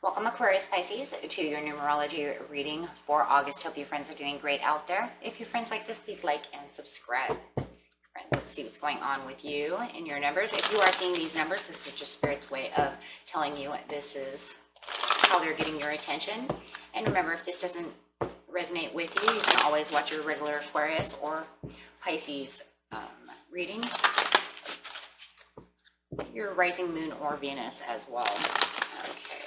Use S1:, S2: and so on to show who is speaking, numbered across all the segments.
S1: Welcome Aquarius Pisces to your numerology reading for August. Hope your friends are doing great out there. If your friends like this, please like and subscribe. Friends, let's see what's going on with you and your numbers. If you are seeing these numbers, this is just Spirit's way of telling you this is how they're getting your attention. And remember, if this doesn't resonate with you, you can always watch your regular Aquarius or Pisces readings. Your rising moon or Venus as well. Okay.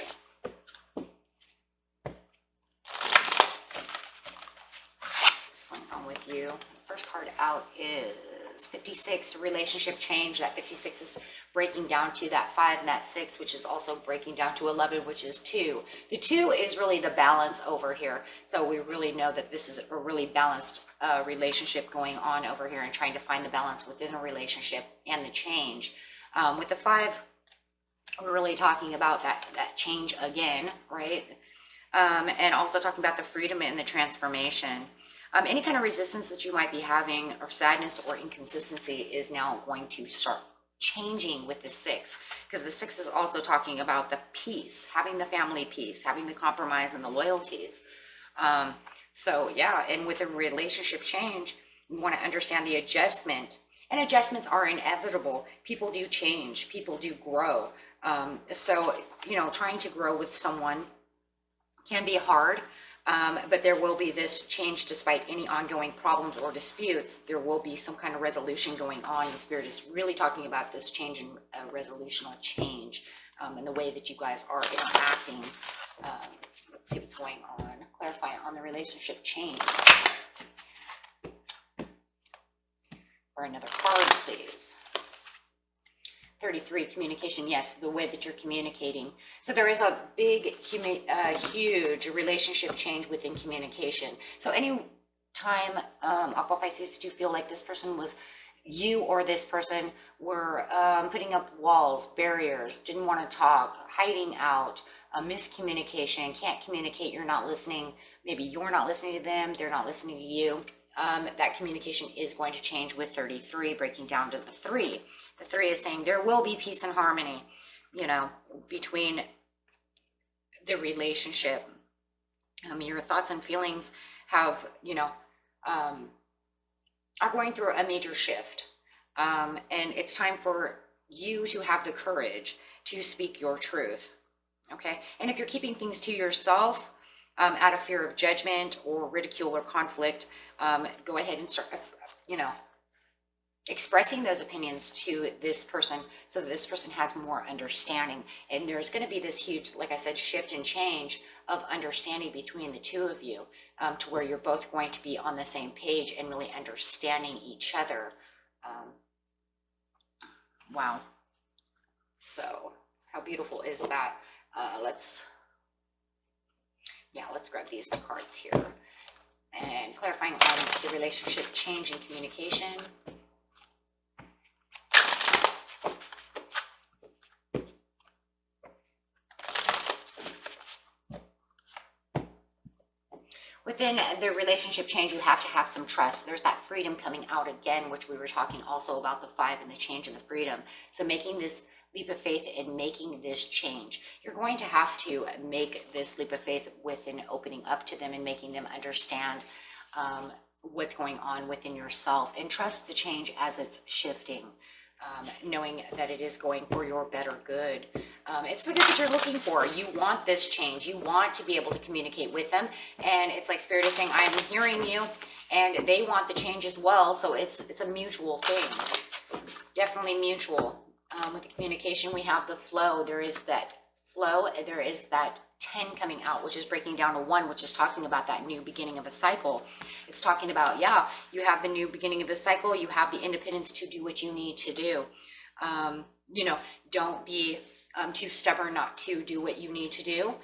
S1: With you. First card out is 56, relationship change. That 56 is breaking down to that 5 and that 6, which is also breaking down to 11, which is 2. The 2 is really the balance over here. So we really know that this is a really balanced relationship going on over here and trying to find the balance within a relationship and the change. With the 5, we're really talking about that change again, right? And also talking about the freedom and the transformation. Any kind of resistance that you might be having or sadness or inconsistency is now going to start changing with the 6, because the 6 is also talking about the peace, having the family peace, having the compromise and the loyalties. So yeah, and with a relationship change, you want to understand the adjustment, and adjustments are inevitable. People do change, people do grow. So, you know, trying to grow with someone can be hard. But there will be this change despite any ongoing problems or disputes. There will be some kind of resolution going on. The Spirit is really talking about this change and resolutional change in the way that you guys are interacting. Let's see what's going on. Clarify on the relationship change. For another card, please. 33, communication. Yes, the way that you're communicating. So there is a big, huge relationship change within communication. So any time, Aqua Pisces, do you feel like this person was, you or this person were putting up walls, barriers, didn't want to talk, hiding out, miscommunication, can't communicate, you're not listening, maybe you're not listening to them, they're not listening to you. That communication is going to change with 33, breaking down to the 3. The 3 is saying there will be peace and harmony, you know, between the relationship. Your thoughts and feelings have, you know, are going through a major shift. And it's time for you to have the courage to speak your truth. Okay. And if you're keeping things to yourself, out of fear of judgment or ridicule or conflict, go ahead and start, you know, expressing those opinions to this person so that this person has more understanding. And there's going to be this huge, like I said, shift and change of understanding between the two of you, to where you're both going to be on the same page and really understanding each other. Wow. So how beautiful is that? Let's grab these two cards here. And clarifying on the relationship change in communication. Within the relationship change, you have to have some trust. There's that freedom coming out again, which we were talking also about the 5 and the change and the freedom. So making this leap of faith and making this change. You're going to have to make this leap of faith within opening up to them and making them understand what's going on within yourself, and trust the change as it's shifting, knowing that it is going for your better good. It's the good that you're looking for. You want this change. You want to be able to communicate with them. And it's like Spirit is saying, I am hearing you, and they want the change as well. So it's a mutual thing. Definitely mutual. With the communication, we have the flow. There is that flow. There is that 10 coming out, which is breaking down to 1, which is talking about that new beginning of a cycle. It's talking about, yeah, you have the new beginning of the cycle. You have the independence to do what you need to do. You know, don't be too stubborn not to do what you need to do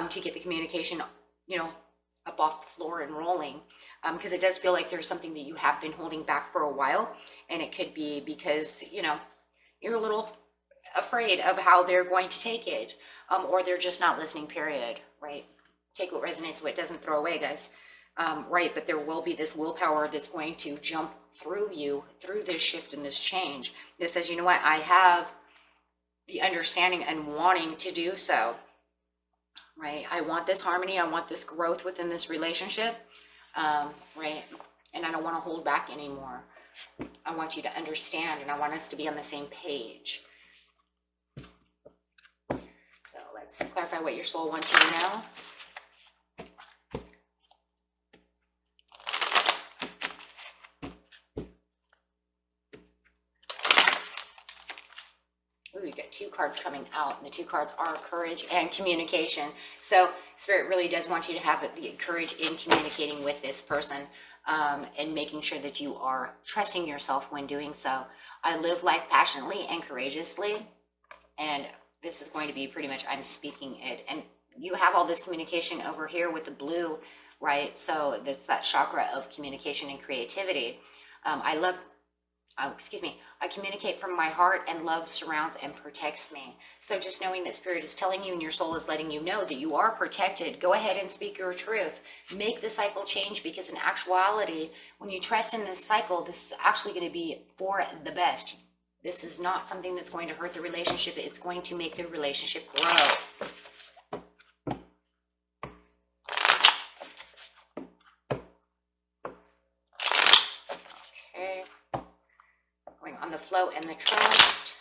S1: to get the communication, you know, up off the floor and rolling. Because it does feel like there's something that you have been holding back for a while. And it could be because, you know, you're a little afraid of how they're going to take it, or they're just not listening, period, right? Take what resonates, what doesn't, throw away, guys. Right, but there will be this willpower that's going to jump through you, through this shift and this change. That says, you know what, I have the understanding and wanting to do so. right? I want this harmony. I want this growth within this relationship, right? And I don't want to hold back anymore. I want you to understand, and I want us to be on the same page. So let's clarify what your soul wants you to know. Ooh, you got 2 cards coming out, and the 2 cards are courage and communication. So Spirit really does want you to have the courage in communicating with this person, and making sure that you are trusting yourself when doing so. I live life passionately and courageously, and this is going to be pretty much, I'm speaking it. And you have all this communication over here with the blue, right? So that's that chakra of communication and creativity. I communicate from my heart, and love surrounds and protects me. So just knowing that Spirit is telling you and your soul is letting you know that you are protected, go ahead and speak your truth. Make the cycle change, because in actuality, when you trust in this cycle, this is actually going to be for the best. This is not something that's going to hurt the relationship. It's going to make the relationship grow. On the flow and the trust,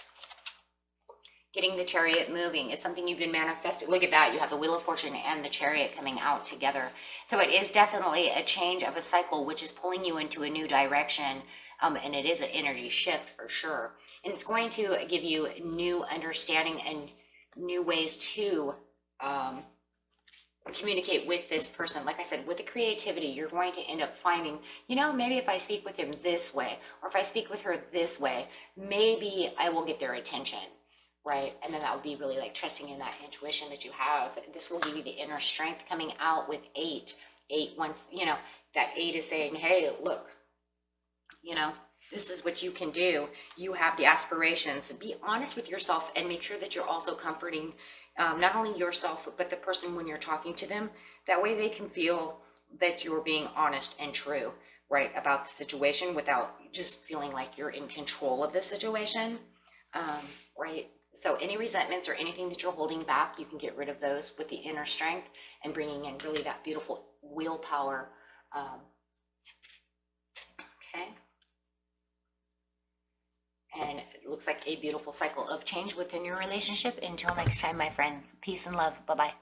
S1: getting the Chariot moving. It's something you've been manifesting. Look at that. You have the Wheel of Fortune and the Chariot coming out together. So it is definitely a change of a cycle, which is pulling you into a new direction. And it is an energy shift for sure. And it's going to give you new understanding and new ways to communicate with this person. Like I said, with the creativity, you're going to end up finding, you know, maybe if I speak with him this way, or if I speak with her this way, maybe I will get their attention, right? And then that would be really like trusting in that intuition that you have. This will give you the inner strength coming out with 8. 8, once, you know, that 8 is saying, hey, look, you know, this is what you can do. You have the aspirations. Be honest with yourself, and make sure that you're also comforting not only yourself, but the person when you're talking to them. That way they can feel that you're being honest and true, right, about the situation, without just feeling like you're in control of the situation, right? So any resentments or anything that you're holding back, you can get rid of those with the inner strength and bringing in really that beautiful willpower. Okay. And it looks like a beautiful cycle of change within your relationship. Until next time, my friends, peace and love. Bye-bye.